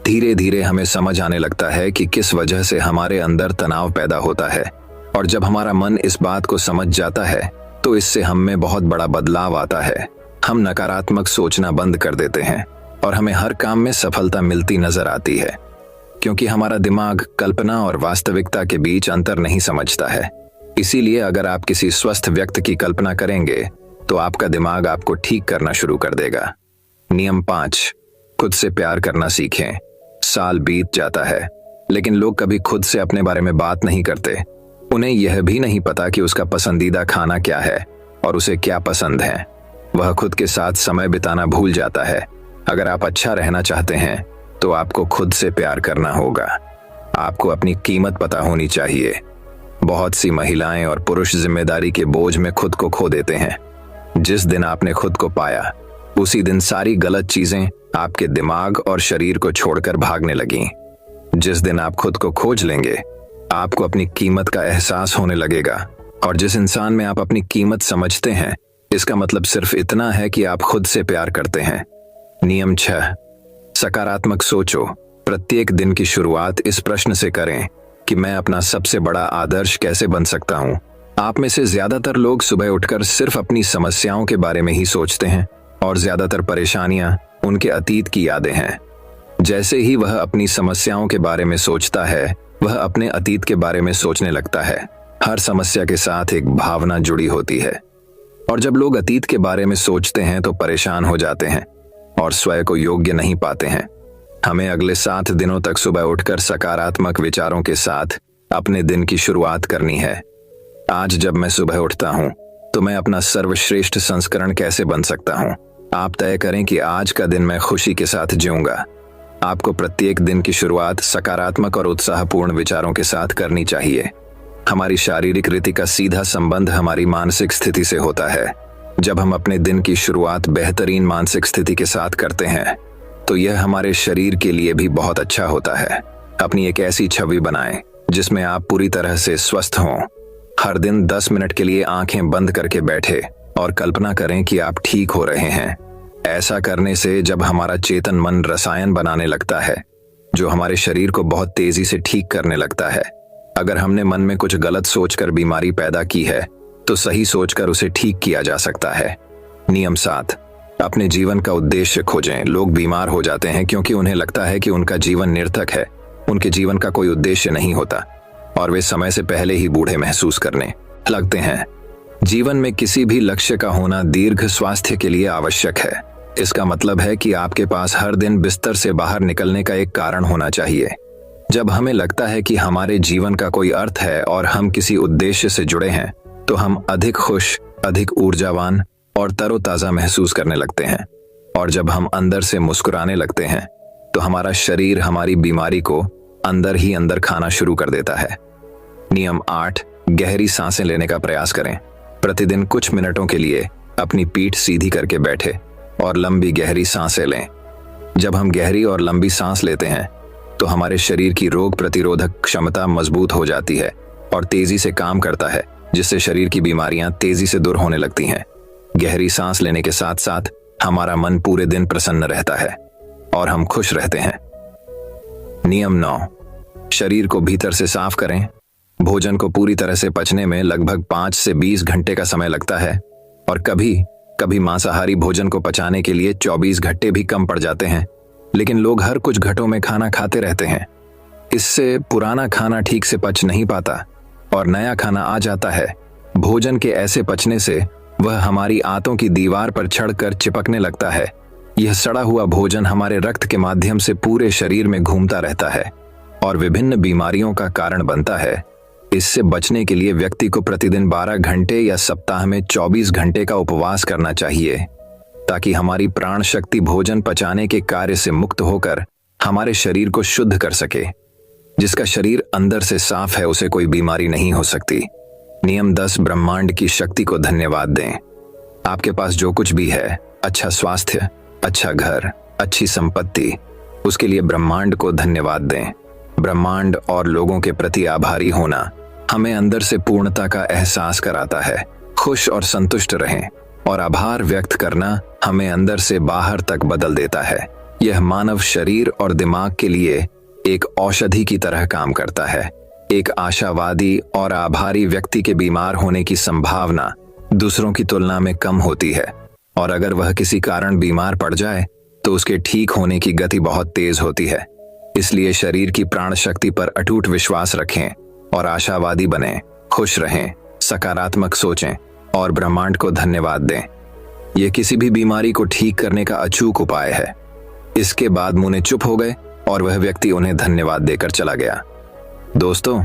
[SPEAKER 1] धीरे धीरे हमें समझ आने लगता है कि किस वजह से हमारे अंदर तनाव पैदा होता है, और जब हमारा मन इस बात को समझ जाता है तो इससे हम में बहुत बड़ा बदलाव आता है। हम नकारात्मक सोचना बंद कर देते हैं और हमें हर काम में सफलता मिलती नजर आती है, क्योंकि हमारा दिमाग कल्पना और वास्तविकता के बीच अंतर नहीं समझता है। इसीलिए अगर आप किसी स्वस्थ व्यक्ति की कल्पना करेंगे तो आपका दिमाग आपको ठीक करना शुरू कर देगा। नियम 5, खुद से प्यार करना सीखें। साल बीत जाता है लेकिन लोग कभी खुद से अपने बारे में बात नहीं करते। उन्हें यह भी नहीं पता कि उसका पसंदीदा खाना क्या है और उसे क्या पसंद है। वह खुद के साथ समय बिताना भूल जाता है। अगर आप अच्छा रहना चाहते हैं तो आपको खुद से प्यार करना होगा। आपको अपनी कीमत पता होनी चाहिए। बहुत सी महिलाएं और पुरुष जिम्मेदारी के बोझ में खुद को खो देते हैं। जिस दिन आपने खुद को पाया उसी दिन सारी गलत चीजें आपके दिमाग और शरीर को छोड़कर भागने लगीं। जिस दिन आप खुद को खोज लेंगे आपको अपनी कीमत का एहसास होने लगेगा। और जिस इंसान में आप अपनी कीमत समझते हैं, इसका मतलब सिर्फ इतना है कि आप खुद से प्यार करते हैं। नियम 6, सकारात्मक सोचो। प्रत्येक दिन की शुरुआत इस प्रश्न से करें कि मैं अपना सबसे बड़ा आदर्श कैसे बन सकता हूं। आप में से ज्यादातर लोग सुबह उठकर सिर्फ अपनी समस्याओं के बारे में ही सोचते हैं और ज्यादातर परेशानियां उनके अतीत की यादें हैं। जैसे ही वह अपनी समस्याओं के बारे में सोचता है, वह अपने अतीत के बारे में सोचने लगता है। हर समस्या के साथ एक भावना जुड़ी होती है, और जब लोग अतीत के बारे में सोचते हैं तो परेशान हो जाते हैं और स्वयं को योग्य नहीं पाते हैं। हमें अगले 7 दिनों तक सुबह उठकर सकारात्मक विचारों के साथ अपने दिन की शुरुआत करनी है। आज जब मैं सुबह उठता हूं, तो मैं अपना सर्वश्रेष्ठ संस्करण कैसे बन सकता हूं। आप तय करें कि आज का दिन मैं खुशी के साथ जीऊंगा। आपको प्रत्येक दिन की शुरुआत सकारात्मक और उत्साहपूर्ण विचारों के साथ करनी चाहिए। हमारी शारीरिक रीति का सीधा संबंध हमारी मानसिक स्थिति से होता है। जब हम अपने दिन की शुरुआत बेहतरीन मानसिक स्थिति के साथ करते हैं, तो यह हमारे शरीर के लिए भी बहुत अच्छा होता है। अपनी एक ऐसी छवि बनाएं जिसमें आप पूरी तरह से स्वस्थ हों। हर दिन 10 मिनट के लिए आंखें बंद करके बैठे और कल्पना करें कि आप ठीक हो रहे हैं। ऐसा करने से जब हमारा चेतन मन रसायन बनाने लगता है, जो हमारे शरीर को बहुत तेजी से ठीक करने लगता है। अगर हमने मन में कुछ गलत सोचकर बीमारी पैदा की है, तो सही सोचकर उसे ठीक किया जा सकता है। नियम 7, अपने जीवन का उद्देश्य खोजें। लोग बीमार हो जाते हैं क्योंकि उन्हें लगता है कि उनका जीवन निरर्थक है, उनके जीवन का कोई उद्देश्य नहीं होता, और वे समय से पहले ही बूढ़े महसूस करने लगते हैं। जीवन में किसी भी लक्ष्य का होना दीर्घ स्वास्थ्य के लिए आवश्यक है। इसका मतलब है कि आपके पास हर दिन बिस्तर से बाहर निकलने का एक कारण होना चाहिए। जब हमें लगता है कि हमारे जीवन का कोई अर्थ है और हम किसी उद्देश्य से जुड़े हैं, तो हम अधिक खुश, अधिक ऊर्जावान और तरोताजा महसूस करने लगते हैं। और जब हम अंदर से मुस्कुराने लगते हैं, तो हमारा शरीर हमारी बीमारी को अंदर ही अंदर खाना शुरू कर देता है। नियम 8, गहरी सांसें लेने का प्रयास करें। प्रतिदिन कुछ मिनटों के लिए अपनी पीठ सीधी करके बैठे और लंबी गहरी सांसें लें। जब हम गहरी और लंबी सांस लेते हैं, तो हमारे शरीर की रोग प्रतिरोधक क्षमता मजबूत हो जाती है और तेजी से काम करता है, जिससे शरीर की बीमारियां तेजी से दूर होने लगती हैं। गहरी सांस लेने के साथ साथ हमारा मन पूरे दिन प्रसन्न रहता है और हम खुश रहते हैं। नियम 9, शरीर को भीतर से साफ करें। भोजन को पूरी तरह से पचने में लगभग 5 से 20 घंटे का समय लगता है, और कभी कभी मांसाहारी भोजन को पचाने के लिए 24 घंटे भी कम पड़ जाते हैं। लेकिन लोग हर कुछ घंटों में खाना खाते रहते हैं। इससे पुराना खाना ठीक से पच नहीं पाता और नया खाना आ जाता है। भोजन के ऐसे पचने से वह हमारी आंतों की दीवार पर चढ़कर चिपकने लगता है। यह सड़ा हुआ भोजन हमारे रक्त के माध्यम से पूरे शरीर में घूमता रहता है और विभिन्न बीमारियों का कारण बनता है। इससे बचने के लिए व्यक्ति को प्रतिदिन 12 घंटे या सप्ताह में 24 घंटे का उपवास करना चाहिए, ताकि हमारी प्राण शक्ति भोजन पचाने के कार्य से मुक्त होकर हमारे शरीर को शुद्ध कर सके। जिसका शरीर अंदर से साफ है, उसे कोई बीमारी नहीं हो सकती। नियम 10, ब्रह्मांड की शक्ति को धन्यवाद दें। आपके पास जो कुछ भी है, अच्छा स्वास्थ्य, अच्छा घर, अच्छी संपत्ति, उसके लिए ब्रह्मांड को धन्यवाद दें। ब्रह्मांड और लोगों के प्रति आभारी होना हमें अंदर से पूर्णता का एहसास कराता है। खुश और संतुष्ट रहें, और आभार व्यक्त करना हमें अंदर से बाहर तक बदल देता है। यह मानव शरीर और दिमाग के लिए एक औषधि की तरह काम करता है। एक आशावादी और आभारी व्यक्ति के बीमार होने की संभावना दूसरों की तुलना में कम होती है, और अगर वह किसी कारण बीमार पड़ जाए तो उसके ठीक होने की गति बहुत तेज होती है। इसलिए शरीर की प्राण शक्ति पर अटूट विश्वास रखें और आशावादी बनें। खुश रहें, सकारात्मक सोचें और ब्रह्मांड को धन्यवाद दें। यह किसी भी बीमारी को ठीक करने का अचूक उपाय है। इसके बाद मुने चुप हो गए और वह व्यक्ति उन्हें धन्यवाद देकर चला गया। दोस्तों,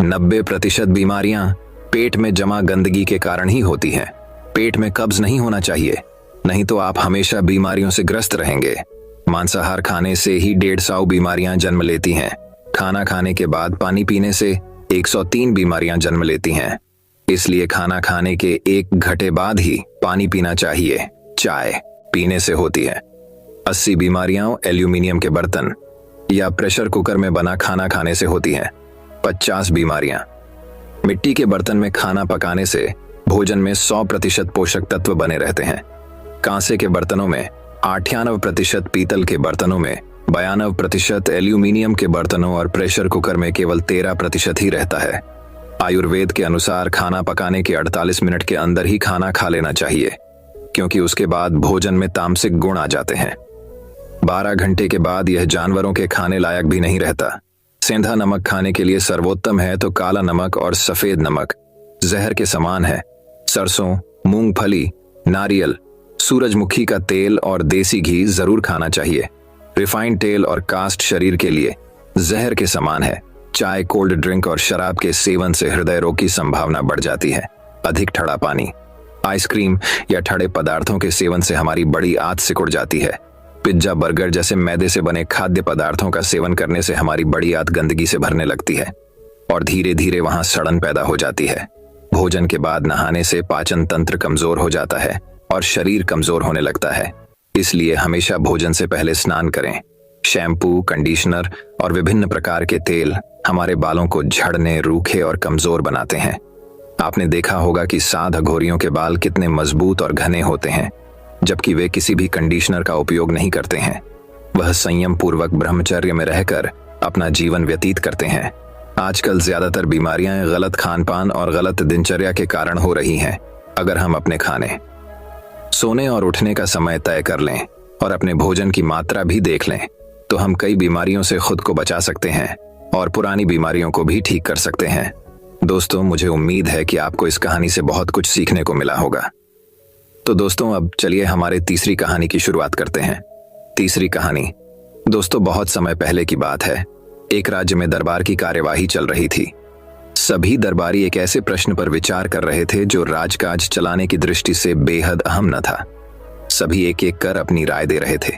[SPEAKER 1] 90% बीमारियां पेट में जमा गंदगी के कारण ही होती हैं। पेट में कब्ज नहीं होना चाहिए, नहीं तो आप हमेशा बीमारियों से ग्रस्त रहेंगे। मांसाहार खाने से ही 150 बीमारियां जन्म लेती हैं। खाना खाने के बाद पानी पीने से 103 बीमारियां जन्म लेती हैं। इसलिए खाना खाने के 1 घंटे बाद ही पानी पीना चाहिए। चाय पीने से होती है। 80 बीमारियां एल्यूमिनियम के बर्तन या प्रेशर कुकर में बना खाना खाने से होती हैं। 50 बीमारियां। मिट्टी के बर्तन में खाना पकाने से भोजन में 100% पोषक तत्व बने रहते हैं। कांसे के बर्तनों में 98%, पीतल के बर्तनों में 92%, एल्यूमिनियम के बर्तनों और प्रेशर कुकर में केवल 13% ही रहता है। आयुर्वेद के अनुसार खाना पकाने के 48 मिनट के अंदर ही खाना खा लेना चाहिए, क्योंकि उसके बाद भोजन में तामसिक गुण आ जाते हैं। 12 घंटे के बाद यह जानवरों के खाने लायक भी नहीं रहता। सेंधा नमक खाने के लिए सर्वोत्तम है, तो काला नमक और सफेद नमक जहर के समान है। सरसों, मूंगफली, नारियल, सूरजमुखी का तेल और देसी घी जरूर खाना चाहिए। रिफाइंड तेल और कास्ट शरीर के लिए जहर के समान है। चाय, कोल्ड ड्रिंक और शराब के सेवन से हृदय रोग की संभावना बढ़ जाती है। अधिक ठंडा पानी, आइसक्रीम या ठंडे पदार्थों के सेवन से हमारी बड़ी आंत सिकुड़ जाती है। पिज्जा, बर्गर जैसे मैदे से बने खाद्य पदार्थों का सेवन करने से हमारी बड़ी आंत गंदगी से भरने लगती है और धीरे धीरे वहां सड़न पैदा हो जाती है। भोजन के बाद नहाने से पाचन तंत्र कमजोर हो जाता है और शरीर कमजोर होने लगता है। इसलिए हमेशा भोजन से पहले स्नान करें। शैम्पू, कंडीशनर और विभिन्न प्रकार के तेल हमारे बालों को झड़ने, रूखे और कमजोर बनाते हैं। आपने देखा होगा कि साध घोड़ियों के बाल कितने मजबूत और घने होते हैं, जबकि वे किसी भी कंडीशनर का उपयोग नहीं करते हैं। वह संयम पूर्वक ब्रह्मचर्य में रहकर अपना जीवन व्यतीत करते हैं। आजकल ज्यादातर बीमारियां गलत खानपान और गलत दिनचर्या के कारण हो रही हैं। अगर हम अपने खाने, सोने और उठने का समय तय कर लें और अपने भोजन की मात्रा भी देख लें, तो हम कई बीमारियों से खुद को बचा सकते हैं और पुरानी बीमारियों को भी ठीक कर सकते हैं। दोस्तों, मुझे उम्मीद है कि आपको इस कहानी से बहुत कुछ सीखने को मिला होगा। तो दोस्तों, अब चलिए हमारे तीसरी कहानी की शुरुआत करते हैं। तीसरी कहानी दोस्तों बहुत समय पहले की बात है। एक राज्य में दरबार की कार्यवाही चल रही थी। सभी दरबारी एक ऐसे प्रश्न पर विचार कर रहे थे जो राजकाज चलाने की दृष्टि से बेहद अहम न था। सभी एक एक कर अपनी राय दे रहे थे,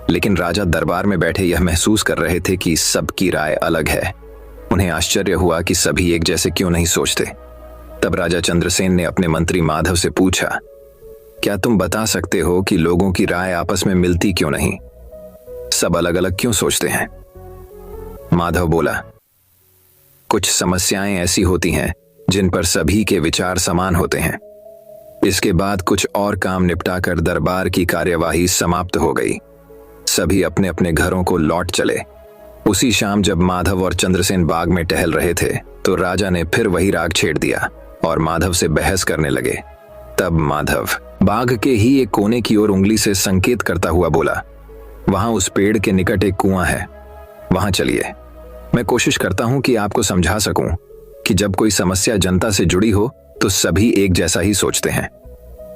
[SPEAKER 1] लेकिन राजा दरबार में बैठे यह महसूस कर रहे थे कि सबकी राय अलग है। उन्हें आश्चर्य हुआ कि सभी एक जैसे क्यों नहीं सोचते। तब राजा चंद्रसेन ने अपने मंत्री माधव से पूछा, क्या तुम बता सकते हो कि लोगों की राय आपस में मिलती क्यों नहीं? सब अलग अलग क्यों सोचते हैं? माधव बोला, कुछ समस्याएं ऐसी होती हैं जिन पर सभी के विचार समान होते हैं। इसके बाद कुछ और काम निपटाकर दरबार की कार्यवाही समाप्त हो गई। सभी अपने अपने घरों को लौट चले। उसी शाम जब माधव और चंद्रसेन बाग में टहल रहे थे, तो राजा ने फिर वही राग छेड़ दिया और माधव से बहस करने लगे। तब माधव बाग के ही एक कोने की ओर उंगली से संकेत करता हुआ बोला, वहां उस पेड़ के निकट एक कुआं है, वहां चलिए। मैं कोशिश करता हूं कि आपको समझा सकूं कि जब कोई समस्या जनता से जुड़ी हो तो सभी एक जैसा ही सोचते हैं।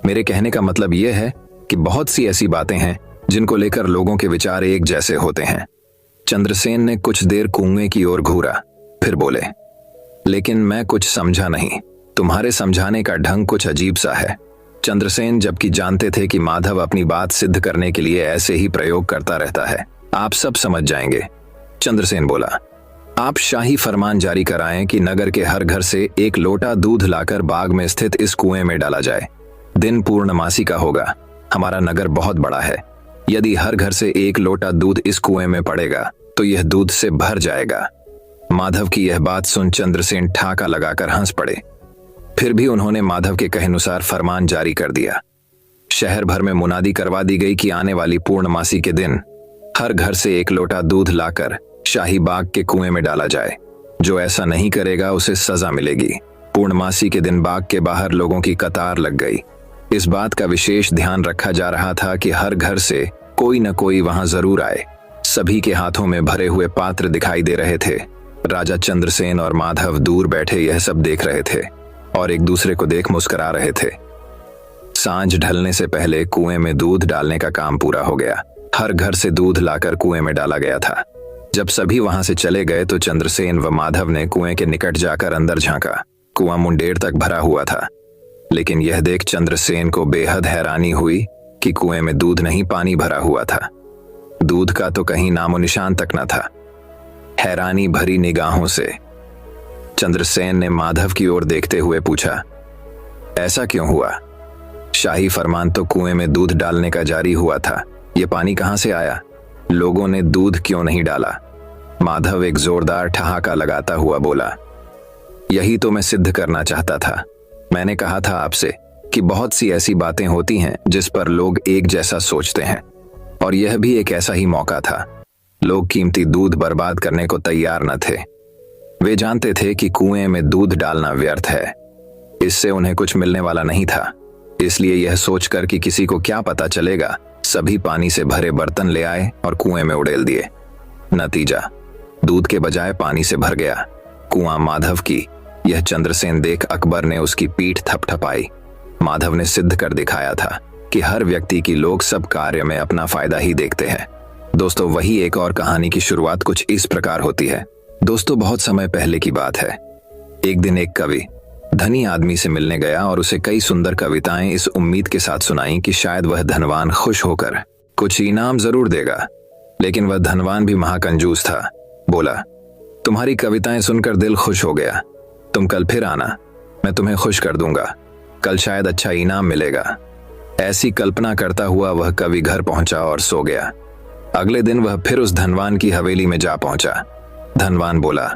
[SPEAKER 1] मेरे कहने का मतलब यह है कि बहुत सी ऐसी बातें हैं जिनको लेकर लोगों के विचार एक जैसे होते हैं। चंद्रसेन ने कुछ देर कुएं की ओर घूरा, फिर बोले, लेकिन मैं कुछ समझा नहीं। तुम्हारे समझाने का ढंग कुछ अजीब सा है। चंद्रसेन जबकि जानते थे कि माधव अपनी बात सिद्ध करने के लिए ऐसे ही प्रयोग करता रहता है। आप सब समझ जाएंगे। चंद्रसेन बोला, आप शाही फरमान जारी कराएं कि नगर के हर घर से 1 लोटा दूध लाकर बाग में स्थित इस कुएं में डाला जाए। दिन पूर्णमासी का होगा। हमारा नगर बहुत बड़ा है। यदि हर घर से 1 लोटा दूध इस कुएं में पड़ेगा तो यह दूध से भर जाएगा। माधव की यह बात सुन चंद्रसेन ठाका लगाकर हंस पड़े। फिर भी उन्होंने माधव के कहे अनुसार फरमान जारी कर दिया। शहर भर में मुनादी करवा दी गई कि आने वाली पूर्णमासी के दिन हर घर से 1 लोटा दूध लाकर शाही बाग के कुएं में डाला जाए। जो ऐसा नहीं करेगा उसे सजा मिलेगी। पूर्णमासी के दिन बाग के बाहर लोगों की कतार लग गई। इस बात का विशेष ध्यान रखा जा रहा था कि हर घर से कोई न कोई वहां जरूर आए। सभी के हाथों में भरे हुए पात्र दिखाई दे रहे थे। राजा चंद्रसेन और माधव दूर बैठे यह सब देख रहे थे और एक दूसरे को देख मुस्कुरा रहे थे। सांझ ढलने से पहले कुएं में दूध डालने का काम पूरा हो गया। हर घर से दूध लाकर कुएं में डाला गया था। जब सभी वहां से चले गए तो चंद्रसेन व माधव ने कुएं के निकट जाकर अंदर झांका। कुआं मुंडेर तक भरा हुआ था, लेकिन यह देख चंद्रसेन को बेहद हैरानी हुई कि कुएं में दूध नहीं, पानी भरा हुआ था। दूध का तो कहीं नामो निशान तक न था। हैरानी भरी निगाहों से चंद्रसेन ने माधव की ओर देखते हुए पूछा, ऐसा क्यों हुआ? शाही फरमान तो कुएं में दूध डालने का जारी हुआ था। यह पानी कहां से आया? लोगों ने दूध क्यों नहीं डाला? माधव एक जोरदार ठहाका लगाता हुआ बोला, यही तो मैं सिद्ध करना चाहता था। मैंने कहा था आपसे कि बहुत सी ऐसी बातें होती हैं जिस पर लोग एक जैसा सोचते हैं, और यह भी एक ऐसा ही मौका था। लोग कीमती दूध बर्बाद करने को तैयार न थे। वे जानते थे कि कुएं में दूध डालना व्यर्थ है, इससे उन्हें कुछ मिलने वाला नहीं था। इसलिए यह सोचकर कि किसी को क्या पता चलेगा, सभी पानी से भरे बर्तन ले आए और कुएं में उड़ेल दिए। नतीजा, दूध के बजाय पानी से भर गया। कुआं माधव की यह चंद्रसेन देख अकबर ने उसकी पीठ थपथपाई। माधव ने सिद्ध कर दिखाया था कि हर व्यक्ति की लोग सब कार्य में अपना फायदा ही देखते हैं। दोस्तों, वही एक और कहानी की शुरुआत कुछ इस प्रकार होती है। दोस्तों, बहुत समय पहले की बात है। एक दिन एक कवि धनी आदमी से मिलने गया और उसे कई सुंदर कविताएं इस उम्मीद के साथ सुनाई कि शायद वह धनवान खुश होकर कुछ इनाम जरूर देगा। लेकिन वह धनवान भी महाकंजूस था। बोला, तुम्हारी कविताएं सुनकर दिल खुश हो गया। तुम कल फिर आना, मैं तुम्हें खुश कर दूंगा। कल शायद अच्छा इनाम मिलेगा। ऐसी कल्पना करता हुआ वह कवि घर पहुंचा और सो गया। अगले दिन वह फिर उस धनवान की हवेली में जा पहुंचा। धनवान बोला,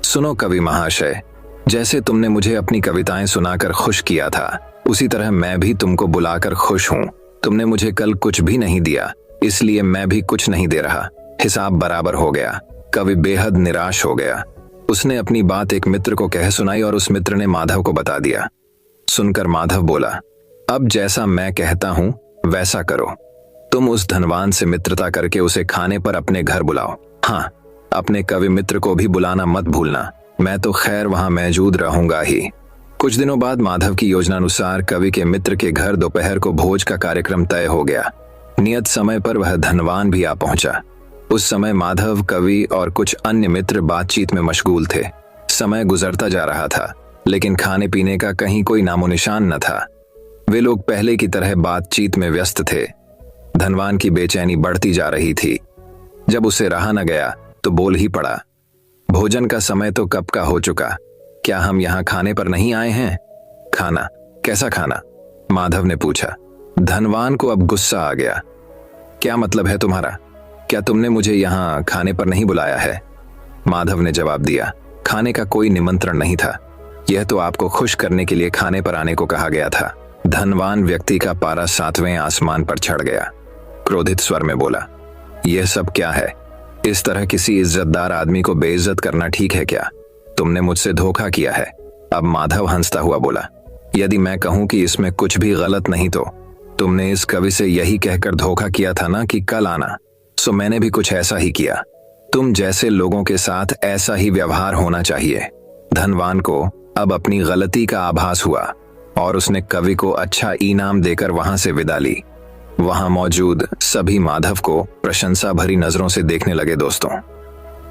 [SPEAKER 1] सुनो कवि महाशय, जैसे तुमने मुझे अपनी कविताएं सुनाकर खुश किया था, उसी तरह मैं भी तुमको बुलाकर खुश हूं। तुमने मुझे कल कुछ भी नहीं दिया, इसलिए मैं भी कुछ नहीं दे रहा। हिसाब बराबर हो गया। कवि बेहद निराश हो गया। उसने अपनी बात एक मित्र को कह सुनाई और उस मित्र ने माधव को बता दिया। सुनकर माधव बोला, अब जैसा मैं कहता हूं वैसा करो। तुम उस धनवान से मित्रता करके उसे खाने पर अपने घर बुलाओ। हाँ, अपने कवि मित्र को भी बुलाना मत भूलना। मैं तो खैर वहां मौजूद रहूंगा ही। कुछ दिनों बाद माधव की योजनानुसार कवि के मित्र के घर दोपहर को भोज का कार्यक्रम तय हो गया। नियत समय पर वह धनवान भी आ पहुंचा। उस समय माधव, कवि और कुछ अन्य मित्र बातचीत में मशगूल थे। समय गुजरता जा रहा था, लेकिन खाने पीने का कहीं कोई नामो निशान न था। वे लोग पहले की तरह बातचीत में व्यस्त थे। धनवान की बेचैनी बढ़ती जा रही थी। जब उसे रहा न गया तो बोल ही पड़ा, भोजन का समय तो कब का हो चुका, क्या हम यहाँ खाने पर नहीं आए हैं? खाना? कैसा खाना? माधव ने पूछा। धनवान को अब गुस्सा आ गया। क्या मतलब है तुम्हारा? क्या तुमने मुझे यहाँ खाने पर नहीं बुलाया है? माधव ने जवाब दिया, खाने का कोई निमंत्रण नहीं था। यह तो आपको खुश करने के लिए खाने पर आने को कहा गया था। धनवान व्यक्ति का पारा 7वें आसमान पर चढ़ गया। क्रोधित स्वर में बोला, यह सब क्या है? इस तरह किसी इज्जतदार आदमी को बेइज्जत करना ठीक है क्या? तुमने मुझसे धोखा किया है। अब माधव हंसता हुआ बोला, यदि मैं कहूं कि इसमें कुछ भी गलत नहीं तो तुमने इस कवि से यही कहकर धोखा किया था ना कि कल आना, सो मैंने भी कुछ ऐसा ही किया। तुम जैसे लोगों के साथ ऐसा ही व्यवहार होना चाहिए। धनवान को अब अपनी गलती का आभास हुआ और उसने कवि को अच्छा इनाम देकर वहां से विदा ली। वहां मौजूद सभी माधव को प्रशंसा भरी नजरों से देखने लगे। दोस्तों,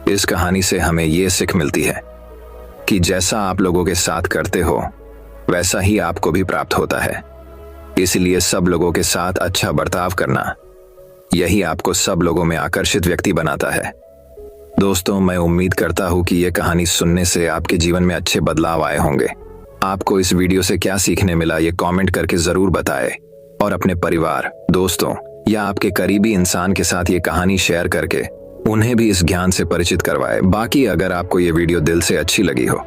[SPEAKER 1] इस कहानी से हमें ये सीख मिलती है कि जैसा आप लोगों के साथ करते हो वैसा ही आपको भी प्राप्त होता है। इसलिए सब लोगों के साथ अच्छा बर्ताव करना, यही आपको सब लोगों में आकर्षित व्यक्ति बनाता है। दोस्तों, मैं उम्मीद करता हूं कि यह कहानी सुनने से आपके जीवन में अच्छे बदलाव आए होंगे। आपको इस वीडियो से क्या सीखने मिला ये कमेंट करके जरूर बताएं और अपने परिवार, दोस्तों या आपके करीबी इंसान के साथ ये कहानी शेयर करके उन्हें भी इस ज्ञान से परिचित करवाएं। बाकी अगर आपको ये वीडियो दिल से अच्छी लगी हो